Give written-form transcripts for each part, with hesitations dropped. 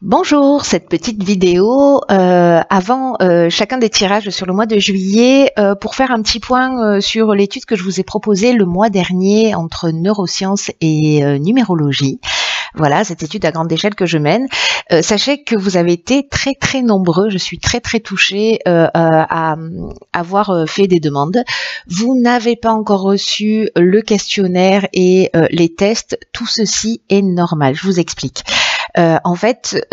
Bonjour, cette petite vidéo avant chacun des tirages sur le mois de juillet pour faire un petit point sur l'étude que je vous ai proposée le mois dernier entre neurosciences et numérologie. Voilà, cette étude à grande échelle que je mène. Sachez que vous avez été très nombreux, je suis très touchée à avoir fait des demandes. Vous n'avez pas encore reçu le questionnaire et les tests, tout ceci est normal, je vous explique. En fait,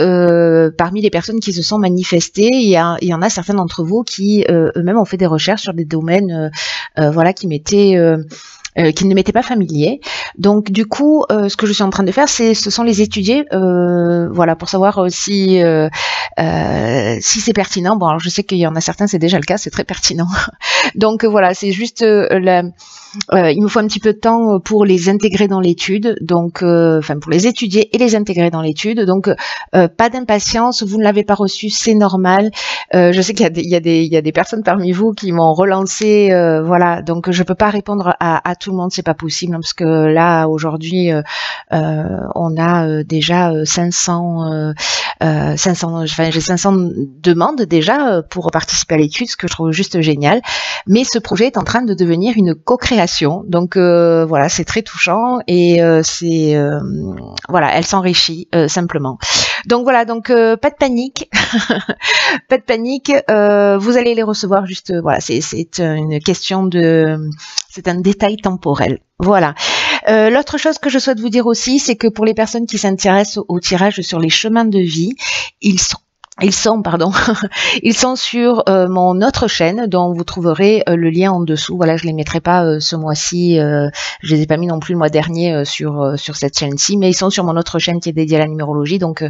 parmi les personnes qui se sont manifestées, il y en a certains d'entre vous qui eux-mêmes ont fait des recherches sur des domaines voilà, qui ne m'étaient pas familiers. Donc du coup, ce que je suis en train de faire, ce sont les étudier, voilà, pour savoir si c'est pertinent. Bon, alors je sais qu'il y en a certains, c'est déjà le cas, c'est très pertinent. Donc voilà, c'est juste il me faut un petit peu de temps pour les intégrer dans l'étude, donc enfin pour les étudier et les intégrer dans l'étude. Donc pas d'impatience, vous ne l'avez pas reçu, c'est normal. Je sais qu'il y a des personnes parmi vous qui m'ont relancé, voilà. Donc je peux pas répondre à tout le monde, c'est pas possible, hein, parce que là aujourd'hui on a déjà 500 enfin j'ai 500 demandes déjà pour participer à l'étude, ce que je trouve juste génial. Mais ce projet est en train de devenir une co-création. Donc voilà, c'est très touchant et voilà, elle s'enrichit simplement. Donc voilà, donc pas de panique, pas de panique. Vous allez les recevoir juste. Voilà, c'est une question c'est un détail temporel. Voilà. L'autre chose que je souhaite vous dire aussi, c'est que pour les personnes qui s'intéressent au tirage sur les chemins de vie, ils sont sur mon autre chaîne dont vous trouverez le lien en dessous. Voilà, je les mettrai pas ce mois-ci, je les ai pas mis non plus le mois dernier sur cette chaîne-ci, mais ils sont sur mon autre chaîne qui est dédiée à la numérologie. Donc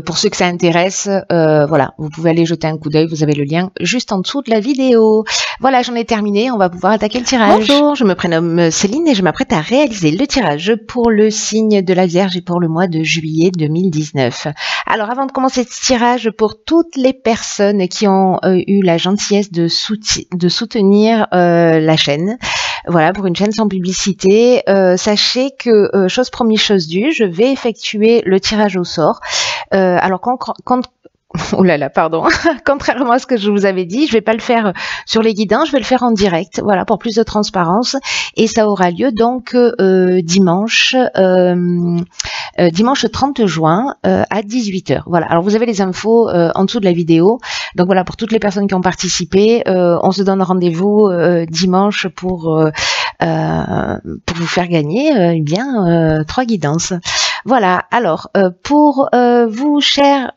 pour ceux que ça intéresse, voilà, vous pouvez aller jeter un coup d'œil, vous avez le lien juste en dessous de la vidéo. Voilà, j'en ai terminé, on va pouvoir attaquer le tirage. Bonjour, je me prénomme Céline et je m'apprête à réaliser le tirage pour le signe de la Vierge et pour le mois de juillet 2019. Alors avant de commencer ce tirage, pour toutes les personnes qui ont eu la gentillesse de soutenir la chaîne, voilà, pour une chaîne sans publicité, sachez que chose promise, chose due, je vais effectuer le tirage au sort. Alors oh là là, pardon. Contrairement à ce que je vous avais dit, je vais pas le faire sur les guidons, je vais le faire en direct, voilà, pour plus de transparence. Et ça aura lieu donc dimanche 30 juin à 18 h. Voilà. Alors vous avez les infos en dessous de la vidéo. Donc voilà, pour toutes les personnes qui ont participé, on se donne rendez-vous dimanche pour vous faire gagner bien 3 guidances. Voilà. Alors pour vous, chers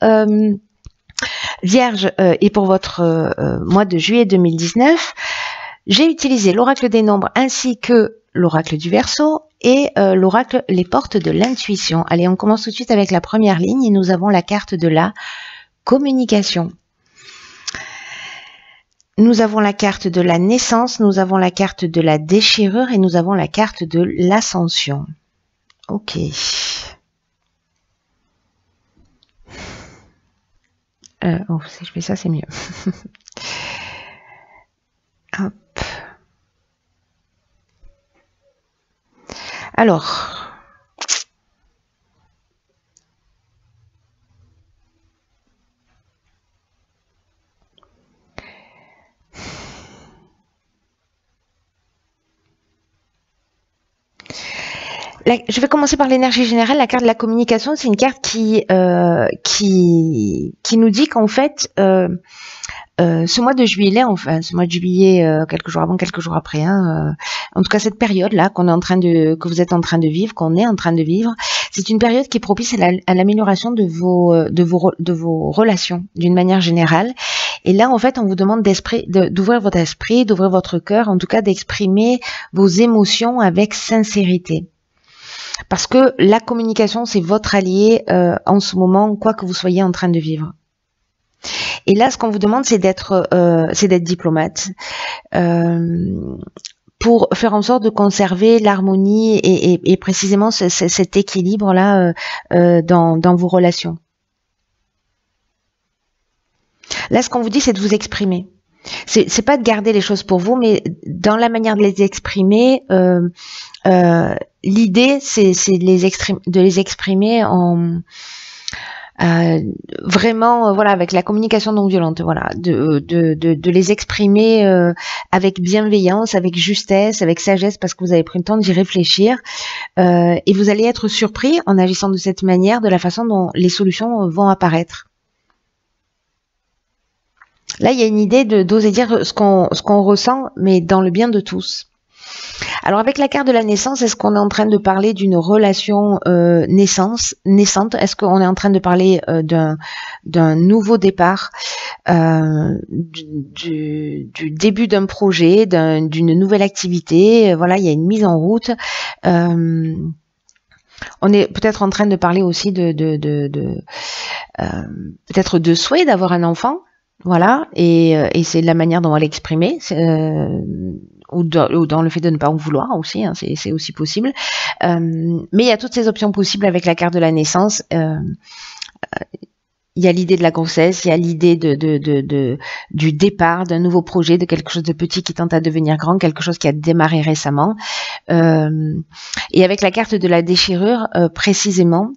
Vierge, et pour votre mois de juillet 2019, j'ai utilisé l'oracle des nombres ainsi que l'oracle du Verseau et l'oracle les portes de l'intuition. Allez, on commence tout de suite avec la première ligne et nous avons la carte de la communication. Nous avons la carte de la naissance, nous avons la carte de la déchirure et nous avons la carte de l'ascension. Ok. Oh, si je fais ça, c'est mieux. Hop. Alors, je vais commencer par l'énergie générale. La carte de la communication, c'est une carte qui nous dit qu'en fait, ce mois de juillet, enfin ce mois de juillet, quelques jours avant, quelques jours après, hein, en tout cas cette période-là que vous êtes en train de vivre, qu'on est en train de vivre, c'est une période qui est propice à l'amélioration de vos relations d'une manière générale. Et là, en fait, on vous demande d'ouvrir votre esprit, d'ouvrir votre cœur, en tout cas d'exprimer vos émotions avec sincérité. Parce que la communication, c'est votre allié en ce moment, quoi que vous soyez en train de vivre. Et là, ce qu'on vous demande, c'est d'être diplomate pour faire en sorte de conserver l'harmonie et précisément cet équilibre-là dans vos relations. Là, ce qu'on vous dit, c'est de vous exprimer. C'est pas de garder les choses pour vous, mais dans la manière de les exprimer, l'idée, c'est de les exprimer vraiment, voilà, avec la communication non violente, voilà, de les exprimer avec bienveillance, avec justesse, avec sagesse, parce que vous avez pris le temps d'y réfléchir, et vous allez être surpris en agissant de cette manière, de la façon dont les solutions vont apparaître. Là, il y a une idée d'oser dire ce qu'on ressent, mais dans le bien de tous. Alors avec la carte de la naissance, est-ce qu'on est en train de parler d'une relation naissante? Est-ce qu'on est en train de parler d'un nouveau départ, du début d'un projet, d'une nouvelle activité? Voilà, il y a une mise en route. On est peut-être en train de parler aussi peut-être de souhait d'avoir un enfant. Voilà, et c'est la manière dont on va l'exprimer, ou dans le fait de ne pas en vouloir aussi, hein, c'est aussi possible. Mais il y a toutes ces options possibles avec la carte de la naissance. Il y a l'idée de la grossesse, il y a l'idée du départ, d'un nouveau projet, de quelque chose de petit qui tente à devenir grand, quelque chose qui a démarré récemment. Et avec la carte de la déchirure, précisément,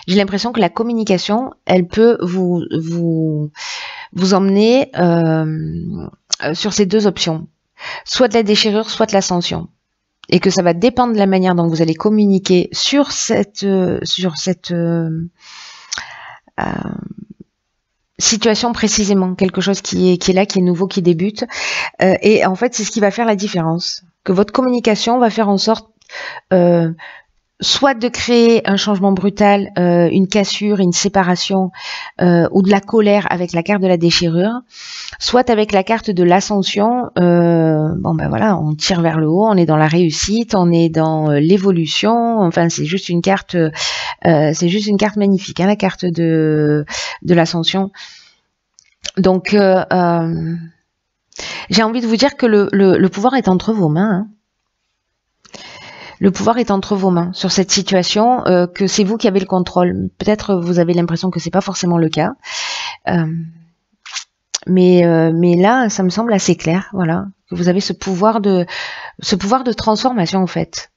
j'ai l'impression que la communication, elle peut vous emmener sur ces deux options, soit de la déchirure, soit de l'ascension, et que ça va dépendre de la manière dont vous allez communiquer sur cette situation précisément, quelque chose qui est là, qui est nouveau, qui débute, et en fait c'est ce qui va faire la différence, que votre communication va faire en sorte soit de créer un changement brutal, une cassure, une séparation, ou de la colère avec la carte de la déchirure, soit avec la carte de l'ascension, bon ben voilà, on tire vers le haut, on est dans la réussite, on est dans l'évolution, enfin c'est juste une carte magnifique, hein, la carte de l'ascension. Donc j'ai envie de vous dire que le pouvoir est entre vos mains, hein. Le pouvoir est entre vos mains sur cette situation, que c'est vous qui avez le contrôle. Peut-être vous avez l'impression que c'est pas forcément le cas, mais là, ça me semble assez clair, voilà, que vous avez ce pouvoir de transformation en fait.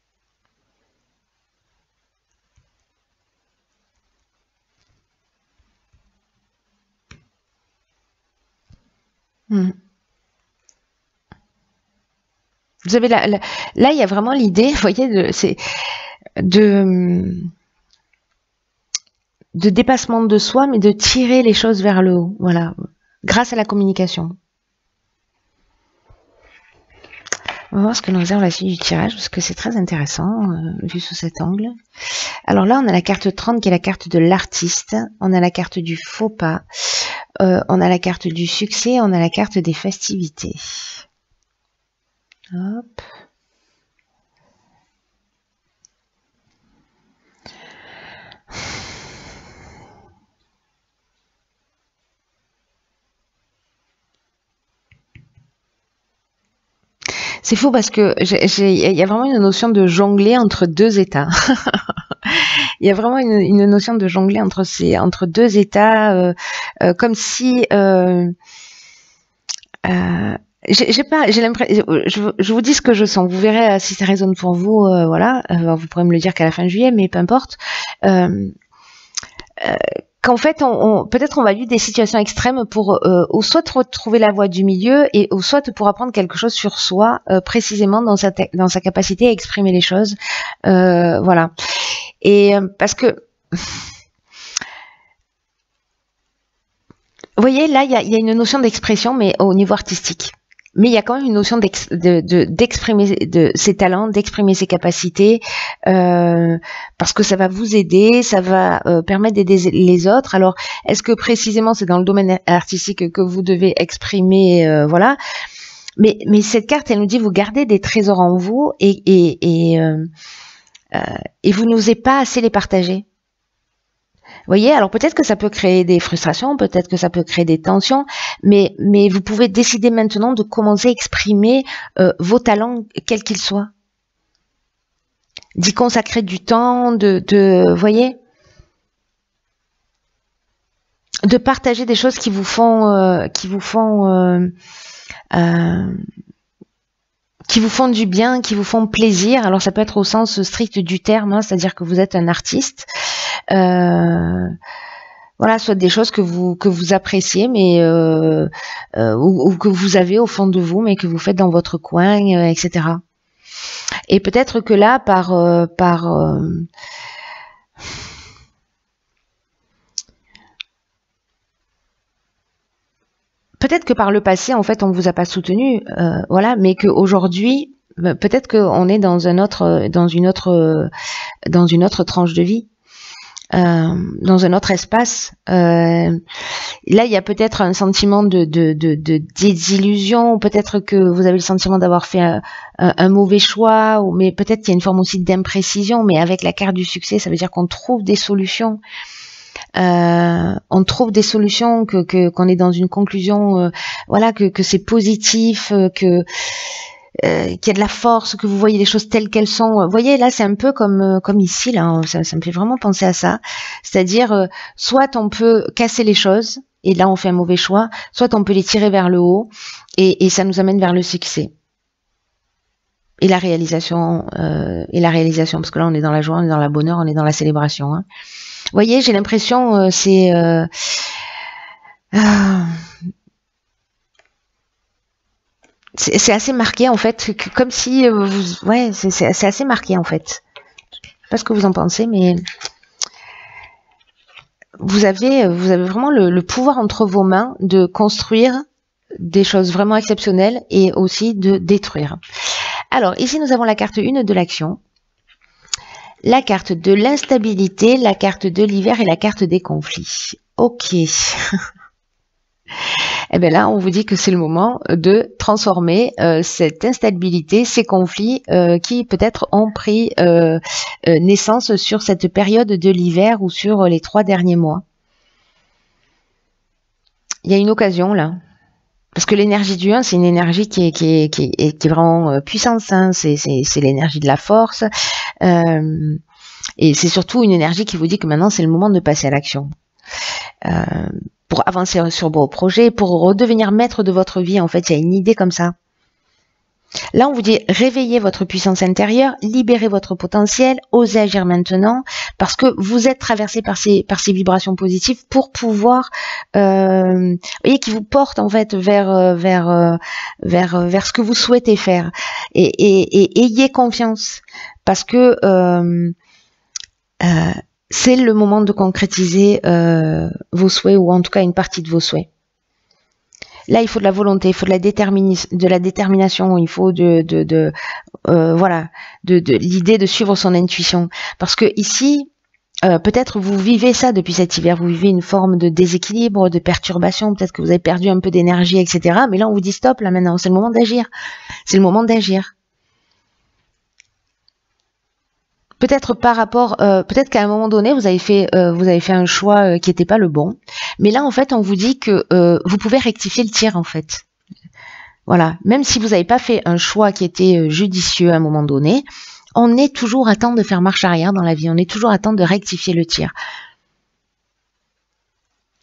Vous avez là, il y a vraiment l'idée, vous voyez, c'est de dépassement de soi, mais de tirer les choses vers le haut, voilà, grâce à la communication. On va voir ce que nous réserve la suite du tirage, parce que c'est très intéressant, vu sous cet angle. Alors là, on a la carte 30, qui est la carte de l'artiste, on a la carte du faux pas, on a la carte du succès, on a la carte des festivités. Hop. C'est fou parce que il y a vraiment une notion de jongler entre deux états. Il y a vraiment une notion de jongler entre deux états, comme si j'ai l'impression, je vous dis ce que je sens. Vous verrez si ça résonne pour vous. Voilà, vous pourrez me le dire qu'à la fin de juillet, mais peu importe. Qu'en fait, peut-être on va vivre des situations extrêmes pour ou soit retrouver la voie du milieu, et ou soit pour apprendre quelque chose sur soi, précisément dans sa capacité à exprimer les choses. Voilà. Et parce que vous voyez, là, il y a une notion d'expression, mais au niveau artistique. Mais il y a quand même une notion d'exprimer ses talents, d'exprimer ses capacités, parce que ça va vous aider, ça va permettre d'aider les autres. Alors, est-ce que précisément c'est dans le domaine artistique que vous devez exprimer, voilà. Mais cette carte, elle nous dit, vous gardez des trésors en vous, et vous n'osez pas assez les partager. Vous voyez, alors peut-être que ça peut créer des frustrations, peut-être que ça peut créer des tensions, mais vous pouvez décider maintenant de commencer à exprimer vos talents, quels qu'ils soient. D'y consacrer du temps, vous voyez, de partager des choses qui vous font du bien, qui vous font plaisir. Alors ça peut être au sens strict du terme, hein, c'est-à-dire que vous êtes un artiste. Voilà, Voilà, soit des choses que vous appréciez, mais ou que vous avez au fond de vous, mais que vous faites dans votre coin, etc. Et peut-être que là, peut-être que par le passé, en fait, on vous a pas soutenu, voilà, mais qu'aujourd'hui, peut-être qu'on est dans une autre tranche de vie. Dans un autre espace. Là, il y a peut-être un sentiment de désillusion, peut-être que vous avez le sentiment d'avoir fait un mauvais choix, mais peut-être qu'il y a une forme aussi d'imprécision, mais avec la carte du succès, ça veut dire qu'on trouve des solutions. On trouve des solutions, qu'on est dans une conclusion, voilà, que c'est positif, qu'il y a de la force, que vous voyez les choses telles qu'elles sont. Vous voyez, là, c'est un peu comme ici, là, ça me fait vraiment penser à ça. C'est-à-dire, soit on peut casser les choses, et là, on fait un mauvais choix, soit on peut les tirer vers le haut, et ça nous amène vers le succès. Et la réalisation, parce que là, on est dans la joie, on est dans la bonheur, on est dans la célébration. Hein. Vous voyez, j'ai l'impression, c'est assez marqué en fait, comme si ouais, c'est assez marqué en fait. Je sais pas ce que vous en pensez, mais vous avez vraiment le pouvoir entre vos mains de construire des choses vraiment exceptionnelles et aussi de détruire. Alors ici nous avons la carte 1 de l'action, la carte de l'instabilité, la carte de l'hiver et la carte des conflits. Ok. Et bien là, on vous dit que c'est le moment de transformer cette instabilité, ces conflits qui peut-être ont pris naissance sur cette période de l'hiver ou sur les 3 derniers mois. Il y a une occasion là. Parce que l'énergie du 1, c'est une énergie qui est vraiment puissante. Hein. C'est l'énergie de la force. Et c'est surtout une énergie qui vous dit que maintenant, c'est le moment de passer à l'action. Pour avancer sur vos projets, pour redevenir maître de votre vie, en fait, il y a une idée comme ça. Là, on vous dit réveillez votre puissance intérieure, libérez votre potentiel, osez agir maintenant, parce que vous êtes traversé par ces vibrations positives pour pouvoir, vous voyez, qui vous portent en fait vers ce que vous souhaitez faire. Et ayez confiance, parce que c'est le moment de concrétiser vos souhaits, ou en tout cas une partie de vos souhaits. Là, il faut de la volonté, il faut de la détermination, il faut voilà, l'idée de suivre son intuition. Parce que ici, peut-être vous vivez ça depuis cet hiver, vous vivez une forme de déséquilibre, de perturbation, peut-être que vous avez perdu un peu d'énergie, etc. Mais là, on vous dit stop, là maintenant, c'est le moment d'agir. C'est le moment d'agir. Peut-être par rapport, peut-être qu'à un moment donné, vous avez fait un choix qui n'était pas le bon. Mais là, en fait, on vous dit que vous pouvez rectifier le tir, en fait. Voilà. Même si vous n'avez pas fait un choix qui était judicieux à un moment donné, on est toujours à temps de faire marche arrière dans la vie. On est toujours à temps de rectifier le tir.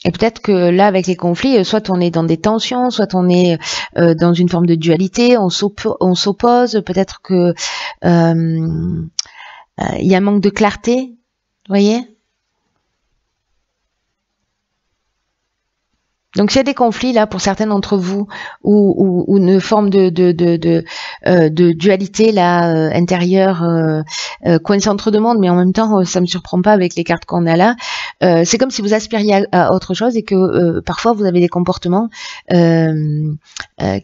Et peut-être que là, avec les conflits, soit on est dans des tensions, soit on est dans une forme de dualité, on s'oppose. Peut-être que il y a un manque de clarté, vous voyez. Donc, s'il y a des conflits là pour certains d'entre vous, ou une forme de dualité là intérieure, coincée entre deux mondes, mais en même temps, ça me surprend pas avec les cartes qu'on a là. C'est comme si vous aspiriez à autre chose et que parfois vous avez des comportements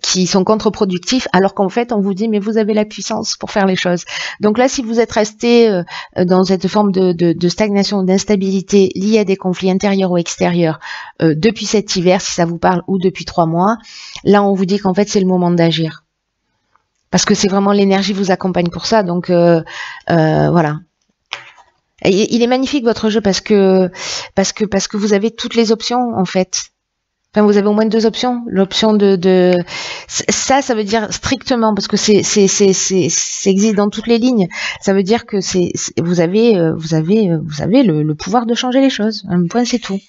qui sont contre-productifs, alors qu'en fait, on vous dit mais vous avez la puissance pour faire les choses. Donc là, si vous êtes resté dans cette forme de stagnation, d'instabilité liée à des conflits intérieurs ou extérieurs depuis cet hiver, si ça vous parle, ou depuis 3 mois, là on vous dit qu'en fait c'est le moment d'agir. Parce que c'est vraiment l'énergie vous accompagne pour ça, donc voilà. Et il est magnifique votre jeu parce que vous avez toutes les options en fait. Enfin, vous avez au moins 2 options. L'option de ça veut dire strictement, parce que ça existe dans toutes les lignes. Ça veut dire que vous avez le pouvoir de changer les choses. Un point, c'est tout.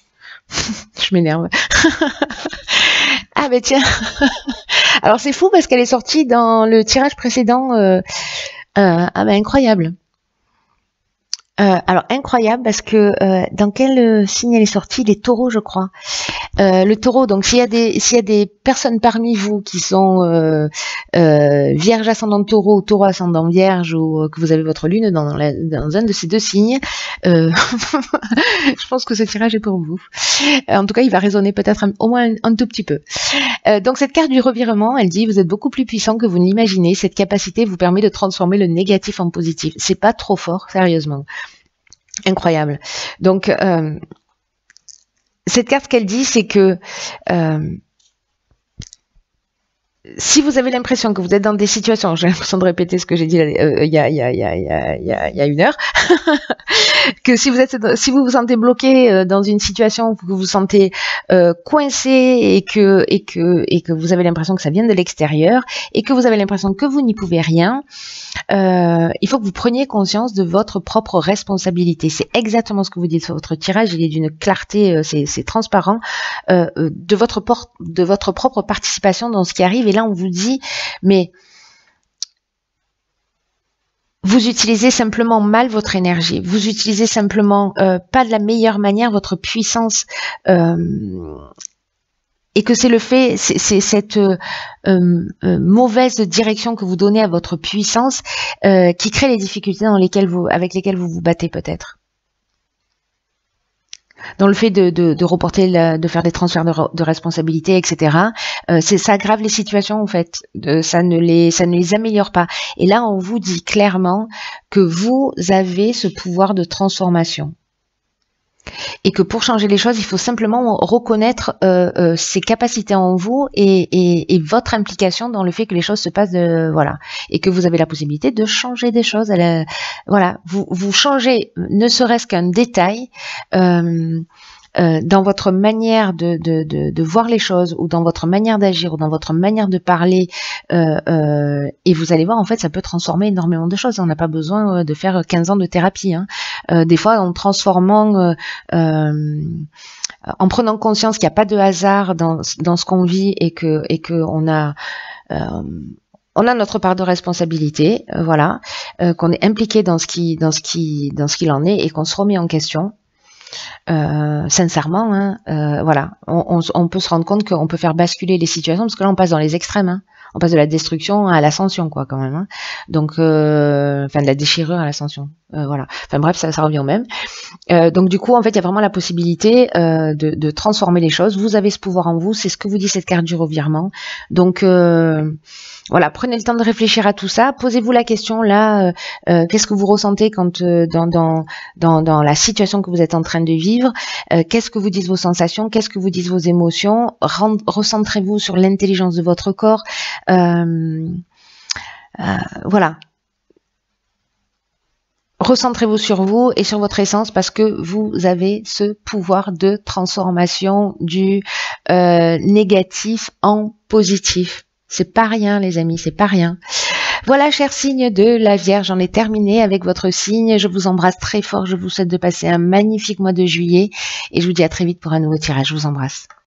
Je m'énerve. Ah ben tiens. Alors c'est fou parce qu'elle est sortie dans le tirage précédent. Ah ben incroyable. Alors incroyable parce que dans quel signe elle est sortie? Les taureaux, je crois. Le taureau, donc s'il y a des personnes parmi vous qui sont vierge ascendant taureau ou taureau ascendant vierge, ou que vous avez votre lune dans un de ces deux signes, je pense que ce tirage est pour vous. En tout cas, il va résonner peut-être au moins un tout petit peu. Donc cette carte du revirement, elle dit: vous êtes beaucoup plus puissant que vous ne l'imaginez. Cette capacité vous permet de transformer le négatif en positif. C'est pas trop fort, sérieusement. Incroyable. Donc cette carte, qu'elle dit, c'est que si vous avez l'impression que vous êtes dans des situations, j'ai l'impression de répéter ce que j'ai dit il y a une heure, que si vous vous sentez bloqué dans une situation, que vous vous sentez coincé et que vous avez l'impression que ça vient de l'extérieur et que vous avez l'impression que vous n'y pouvez rien, il faut que vous preniez conscience de votre propre responsabilité. C'est exactement ce que vous dites. Votre tirage, il est d'une clarté, c'est transparent, de votre propre participation dans ce qui arrive. Et là, on vous dit, mais vous utilisez simplement mal votre énergie. Vous utilisez simplement pas de la meilleure manière votre puissance. Et que c'est cette mauvaise direction que vous donnez à votre puissance qui crée les difficultés avec lesquelles vous vous battez peut-être. Dans le fait de reporter, de faire des transferts de responsabilité, etc. Ça aggrave les situations en fait. Ça ne les améliore pas. Et là, on vous dit clairement que vous avez ce pouvoir de transformation. Et que pour changer les choses, il faut simplement reconnaître ses capacités en vous et votre implication dans le fait que les choses se passent voilà, et que vous avez la possibilité de changer des choses. Voilà, vous changez, ne serait-ce qu'un détail dans votre manière de voir les choses, ou dans votre manière d'agir, ou dans votre manière de parler, et vous allez voir, en fait, ça peut transformer énormément de choses. On n'a pas besoin de faire 15 ans de thérapie, hein. Des fois, en transformant, en prenant conscience qu'il n'y a pas de hasard dans ce qu'on vit, et que on a notre part de responsabilité, voilà, qu'on est impliqué dans ce qu'il en est, et qu'on se remet en question. Sincèrement, hein, voilà, on peut se rendre compte qu'on peut faire basculer les situations, parce que là on passe dans les extrêmes, hein. On passe de la destruction à l'ascension, quoi, quand même, hein. Donc, enfin, de la déchirure à l'ascension, voilà. Enfin bref, ça revient au même. Donc du coup, en fait, il y a vraiment la possibilité de transformer les choses. Vous avez ce pouvoir en vous, c'est ce que vous dit cette carte du revirement. Donc voilà, prenez le temps de réfléchir à tout ça. Posez-vous la question là, qu'est-ce que vous ressentez quand dans la situation que vous êtes en train de vivre? Qu'est-ce que vous disent vos sensations? Qu'est-ce que vous disent vos émotions? Recentrez-vous sur l'intelligence de votre corps. Voilà. Recentrez-vous sur vous et sur votre essence, parce que vous avez ce pouvoir de transformation du négatif en positif. C'est pas rien, les amis, c'est pas rien. Voilà, chers signes de la Vierge, j'en ai terminé avec votre signe. Je vous embrasse très fort. Je vous souhaite de passer un magnifique mois de juillet et je vous dis à très vite pour un nouveau tirage. Je vous embrasse.